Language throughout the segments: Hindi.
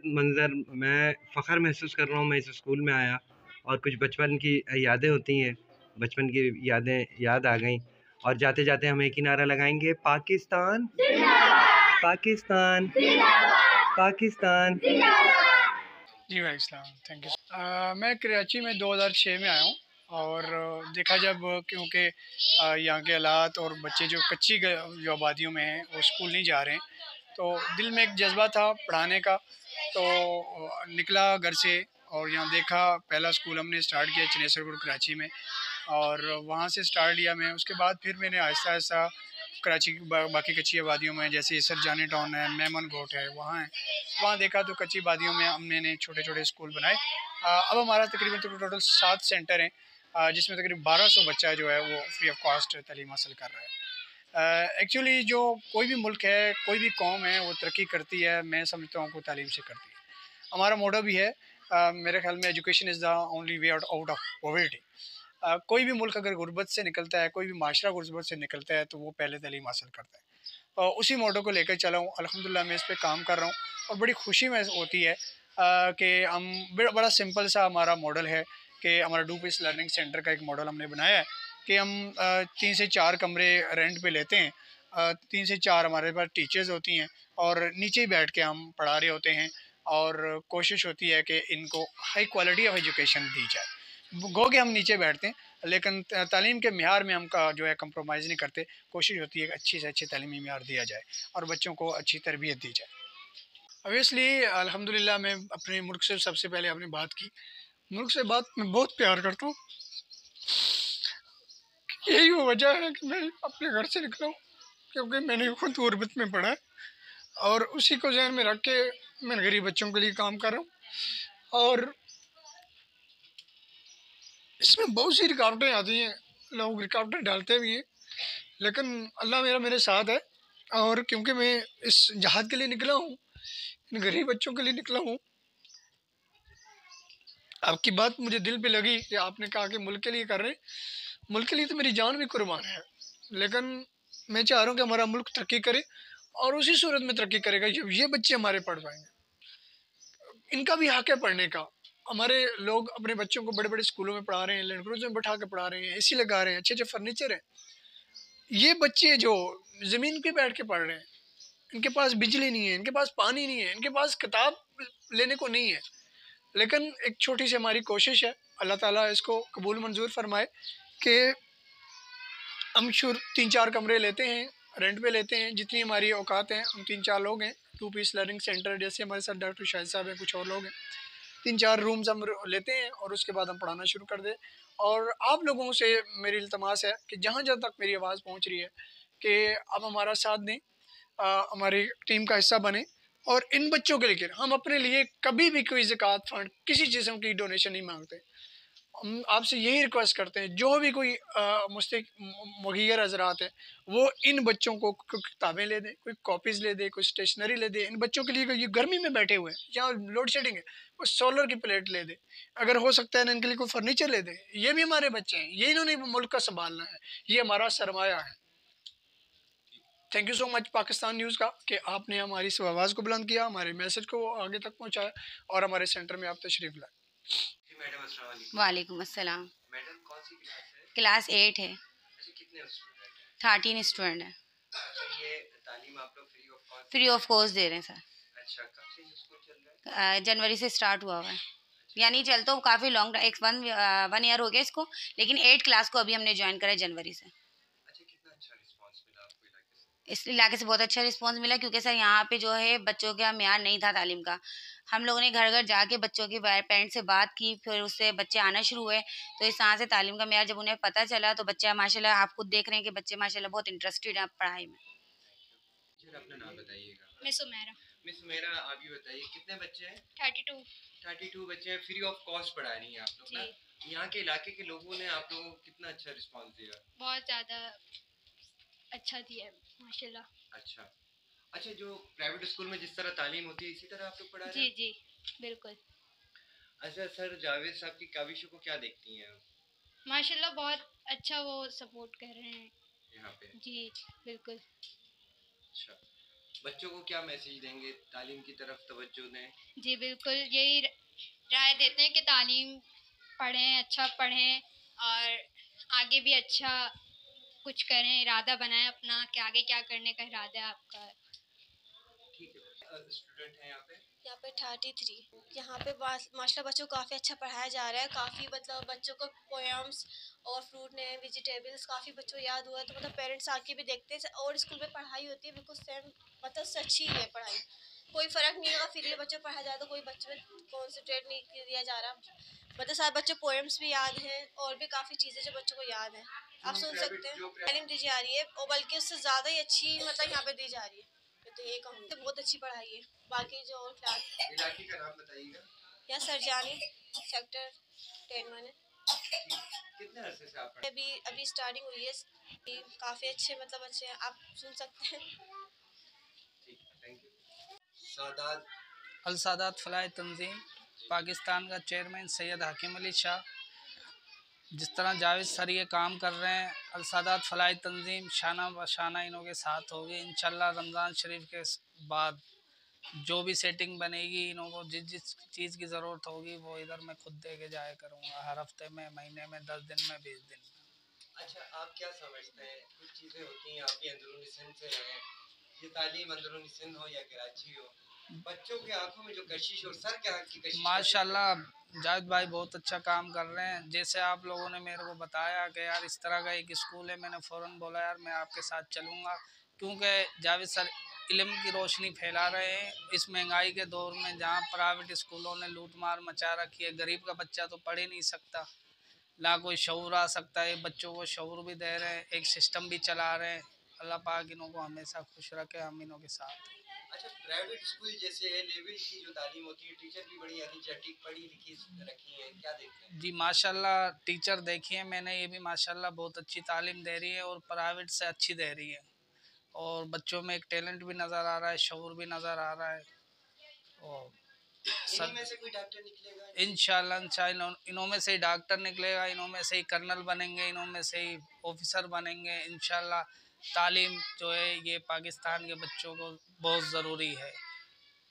मंज़र मैं फ़ख्र महसूस कर रहा हूँ, मैं इस स्कूल में आया और कुछ बचपन की यादें होती हैं, बचपन की यादें याद आ गईं और जाते-जाते हम एक ही नारा लगाएँगे, पाकिस्तान पाकिस्तान पाकिस्तान। जी भाई इस्लाम, थैंक यू। मैं कराची में 2006 में आया हूँ और देखा जब क्योंकि यहाँ के हालात और बच्चे जो कच्ची जो आबादियों में हैं वो स्कूल नहीं जा रहे हैं, तो दिल में एक जज्बा था पढ़ाने का, तो निकला घर से और यहाँ देखा। पहला स्कूल हमने स्टार्ट किया चनेसरपुर कराची में और वहाँ से स्टार्ट लिया मैं। उसके बाद फिर मैंने आहिस्ता आहिस्ता कराची की बाकी कच्ची आबादियों में, जैसे सरजानी टाउन है, मेमन घोट है, वहाँ देखा तो कच्ची आबादियों में हमने छोटे छोटे स्कूल बनाए। अब हमारा तकरीबन तो टोटल 7 सेंटर हैं, जिसमें तकरीबन 1200 बच्चा जो है वो फ्री ऑफ कॉस्ट तालीम हासिल कर रहा है। एक्चुअली जो कोई भी मुल्क है, कोई भी कौम है, वो तरक्की करती है, मैं समझता हूँ को तालीम से करती है। हमारा मोटो भी है, मेरे ख्याल में education is the only way out of poverty. कोई भी मुल्क अगर गुर्बत से निकलता है, कोई भी माशरा गुर्बत से निकलता है, तो वो पहले तालीम हासिल करता है। और उसी मोटो को लेकर चला हूँ, अल्हम्दुलिल्लाह मैं इस पे काम कर रहा हूँ और बड़ी खुशी महसूस होती है कि हम बड़ा सिंपल सा हमारा मॉडल है कि हमारा डू पीस लर्निंग सेंटर का एक मॉडल हमने बनाया है कि हम 3 से 4 कमरे रेंट पे लेते हैं। 3 से 4 हमारे पास टीचर्स होती हैं और नीचे ही बैठ के हम पढ़ा रहे होते हैं और कोशिश होती है कि इनको हाई क्वालिटी ऑफ एजुकेशन दी जाए। गो के हम नीचे बैठते हैं, लेकिन तालीम के म्यार में हम का जो है कंप्रोमाइज़ नहीं करते। कोशिश होती है कि अच्छी से अच्छी तालीमी म्यार दिया जाए और बच्चों को अच्छी तरबियत दी जाए। ऑब्वियसली अल्हम्दुलिल्लाह मैं अपने मुल्क से सबसे पहले आपने बात की, मुल्क से बात मैं बहुत प्यार करता हूँ। यही वो वजह है कि मैं अपने घर से निकला हूँ, क्योंकि मैंने खुद गुर्बत में पढ़ा है और उसी को ज़हन में रख के मैं गरीब बच्चों के लिए काम कर रहा हूँ। और इसमें बहुत सी रुकावटें आती हैं, लोग रुकावटें डालते भी हैं, लेकिन अल्लाह मेरे साथ है। और क्योंकि मैं इस जहाद के लिए निकला हूँ, इन गरीब बच्चों के लिए निकला हूँ। आपकी बात मुझे दिल पे लगी कि आपने कहा कि मुल्क के लिए कर रहे हैं। मुल्क के लिए तो मेरी जान भी कुर्बान है, लेकिन मैं चाह रहा हूँ कि हमारा मुल्क तरक्की करे और उसी सूरत में तरक्की करेगा जब ये बच्चे हमारे पढ़ पाएंगे। इनका भी हक है पढ़ने का। हमारे लोग अपने बच्चों को बड़े बड़े स्कूलों में पढ़ा रहे हैं, लैंड क्रूज़र में बैठा के पढ़ा रहे हैं, एसी लगा रहे हैं, अच्छे अच्छे फर्नीचर हैं। ये बच्चे जो ज़मीन पे बैठ के पढ़ रहे हैं, इनके पास बिजली नहीं है, इनके पास पानी नहीं है, इनके पास किताब लेने को नहीं है। लेकिन एक छोटी सी हमारी कोशिश है, अल्लाह ताला इसको कबूल मंजूर फरमाए, कि हम शुरू 3-4 कमरे लेते हैं, रेंट पे लेते हैं, जितनी हमारी औकात हैं। हम 3-4 लोग हैं, टू पीस लर्निंग सेंटर, जैसे हमारे साथ डॉक्टर शाहिद साहब हैं, कुछ और लोग हैं। 3-4 रूम्स हम लेते हैं और उसके बाद हम पढ़ाना शुरू कर दें। और आप लोगों से मेरी इल्तमास है कि जहाँ जहाँ तक मेरी आवाज़ पहुँच रही है कि आप हमारा साथ दें, हमारी टीम का हिस्सा बने और इन बच्चों के लिए हम अपने लिए कभी भी कोई ज़कात फंड, किसी किस्म की डोनेशन नहीं मांगते। हम आपसे यही रिक्वेस्ट करते हैं, जो भी कोई मुस्तक मुग़य्यर हज़रात हैं, वो इन बच्चों को किताबें ले दें, कोई कॉपीज़ ले दें, कोई स्टेशनरी ले दें। इन बच्चों के लिए ये गर्मी में बैठे हुए हैं, यहाँ लोड शेडिंग है, कोई सोलर की प्लेट ले दें। अगर हो सकता है ना, इनके लिए कोई फर्नीचर ले दें। ये भी हमारे बच्चे हैं, ये इन्होंने मुल्क का संभालना है, ये हमारा सरमाया है। Thank you so much Pakistan news का कि आपने हमारी इस आवाज़ को बुलंद किया, हमारे मैसेज को आगे तक पहुँचाया और हमारे सेंटर में आप तशरीफ़ लाए। मैडम अस्सलाम वालेकुम। वालेकुम अस्सलाम। मैडम कौन सी क्लास है? क्लास 8 है। अच्छा, कितने स्टूडेंट हैं? 13 स्टूडेंट है। अच्छा, ये तालीम आप लोग फ्री ऑफ कॉस्ट दे रहे हैं सर। अच्छा, कब से ये स्कूल चल रहा है? जनवरी से स्टार्ट हुआ हुआ है। यानी चल तो काफ़ी लॉन्ग, एक वन ईयर हो गया इसको, लेकिन 8 क्लास को अभी हमने ज्वाइन करा है जनवरी से। अच्छा, कितना अच्छा रिस्पांस मिला आपको इलाके से? इस इलाके से बहुत अच्छा रिस्पांस मिला, क्योंकि सर यहाँ पे जो है बच्चों का म्यार नहीं था तालीम का। हम लोगों ने घर घर जाके बच्चों के पेरेंट्स से बात की, फिर उससे बच्चे आना शुरू हुए। तो इस तरह से तालीम का म्यार जब उन्हें पता चला, तो बच्चा माशाल्लाह, आप खुद देख रहे हैं कि बच्चे माशाल्लाह बहुत इंटरेस्टेड हैं पढ़ाई में। सर, अपना नाम बताइएगा। मिस उमेरा। मिस मेरा, आप ये बताइए कितने बच्चे हैं? 32। 32 बच्चे हैं, फ्री ऑफ कॉस्ट पढ़ा रही हैं आप लोग ना? यहाँ के इलाके के लोगों ने आप लोगों को कितना अच्छा रिस्पांस दिया? बहुत ज़्यादा अच्छा दिया है माशाल्लाह। अच्छा अच्छा, जो प्राइवेट स्कूल में जिस तरह तालीम होती है, इसी तरह आप लोग पढ़ा रहे जी हैं? जी बिल्कुल। अच्छा सर, जावेद साहब की काविशों को क्या देखती हैं? माशाल्लाह बहुत अच्छा वो सपोर्ट कर रहे हैं यहाँ पे? जी बिल्कुल। अच्छा, बच्चों को क्या मैसेज देंगे, तालीम की तरफ तवज्जो दें? जी बिल्कुल, यही राय देते हैं कि तालीम पढ़ें, अच्छा पढ़ें और आगे भी अच्छा कुछ करें, इरादा बनाएं अपना कि आगे क्या करने का इरादा है आपका। ठीक है। स्टूडेंट हैं यहाँ पे 33। यहाँ पे माशाल्लाह बच्चों को काफ़ी अच्छा पढ़ाया जा रहा है। काफ़ी मतलब बच्चों को पोएम्स और फ्रूट ने वेजिटेबल्स काफ़ी बच्चों को याद हुआ है। तो मतलब पेरेंट्स आके भी देखते हैं और स्कूल में पढ़ाई होती है बिल्कुल सेम, मतलब उससे अच्छी है पढ़ाई। कोई फ़र्क नहीं होगा फिर ये बच्चों को पढ़ाया जाए तो कोई बच्चे में कॉन्सेंट्रेट नहीं किया जा रहा। मतलब सारे बच्चों पोएम्स भी याद हैं और भी काफ़ी चीज़ें जो बच्चों को याद हैं, आप सुन सकते हैं। तालीम दी जा रही है और बल्कि उससे ज़्यादा ही अच्छी मतलब यहाँ पे दी जा रही है। तो ये कहूँगी तो बहुत अच्छी पढ़ाई है। बाकी जो और क्लास इलाके का नाम बताइएगा। यहाँ सरजानी सेक्टर 10 में है। कितने अरसे से आप अभी स्टार्टिंग हुई है। काफ़ी अच्छे मतलब अच्छे हैं, आप सुन सकते हैं। Thank you. सादात अल सादात फलाह तंजीम पाकिस्तान का चेयरमैन सैयद हकीम अली शाह, जिस तरह जावेद सर ये काम कर रहे हैं, अल सादात फलाह तंजीम शाना व शाना इनों के साथ होगी इंशाल्लाह। रमज़ान शरीफ के बाद जो भी सेटिंग बनेगी, इन्हों को जिस जिस चीज़ की ज़रूरत होगी वो इधर मैं खुद दे के जाया करूँगा, हर हफ्ते में, महीने में, 10 दिन में, 20 दिन में। अच्छा, आप क्या समझते हैं, कुछ चीज़ें होती हैं, आप भी अंदरूनी सिंध से रहे हैं, ये तालीम अंदरूनी सिंध हो या कराची हो, बच्चों के आंखों में जो कशिश और सर के आँख की कशिश, माशाल्लाह जावेद भाई बहुत अच्छा काम कर रहे हैं। जैसे आप लोगों ने मेरे को बताया कि यार इस तरह का एक स्कूल है, मैंने फ़ौरन बोला यार मैं आपके साथ चलूँगा, क्योंकि जावेद सर इल्म की रोशनी फैला रहे हैं इस महंगाई के दौर में, जहाँ प्राइवेट स्कूलों ने लूट मार मचा रखी है। गरीब का बच्चा तो पढ़ ही नहीं सकता, ना कोई शऊर आ सकता है। बच्चों को शऊर भी दे रहे हैं, एक सिस्टम भी चला रहे हैं। अल्लाह पाक इन्हों को हमेशा खुश रखे, हम इन्हों के साथ हैं। अच्छा, प्राइवेट स्कूल जैसे है लेवल की जो तालीम होती है, टीचर भी बड़ी एनर्जेटिक पढ़ी लिखी रखी है, क्या देखते हैं? जी माशाल्लाह, टीचर देखिए मैंने, ये भी माशाल्लाह बहुत अच्छी तालीम दे रही है और प्राइवेट से अच्छी दे रही है, और बच्चों में एक टैलेंट भी नज़र आ रहा है, शऊर भी नज़र आ रहा है। और इन्हीं में से कोई डॉक्टर निकलेगा इंशाल्लाह इन्हों में से ही डॉक्टर निकलेगा, इन्हों में से ही कर्नल बनेंगे, इन्हों में से ही ऑफिसर बनेंगे इंशाल्लाह। तालीम जो है ये पाकिस्तान के बच्चों को बहुत ज़रूरी है।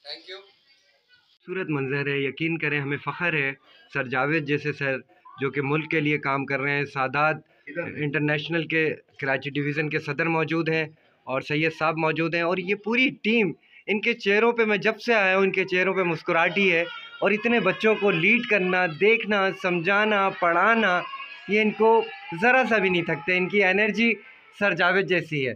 Thank you. खूबसूरत मंजर है, यकीन करें हमें फ़ख्र है सर जावेद जैसे सर जो कि मुल्क के लिए काम कर रहे हैं। सादात इंटरनेशनल के कराची डिवीज़न के सदर मौजूद हैं और सैयद साहब मौजूद हैं, और ये पूरी टीम, इनके चेहरों पे, मैं जब से आया हूँ इनके चेहरों पे मुस्कुराहटी है, और इतने बच्चों को लीड करना, देखना, समझाना, पढ़ाना, ये इनको ज़रा सा भी नहीं थकते। इनकी एनर्जी सर जावेद जैसी है।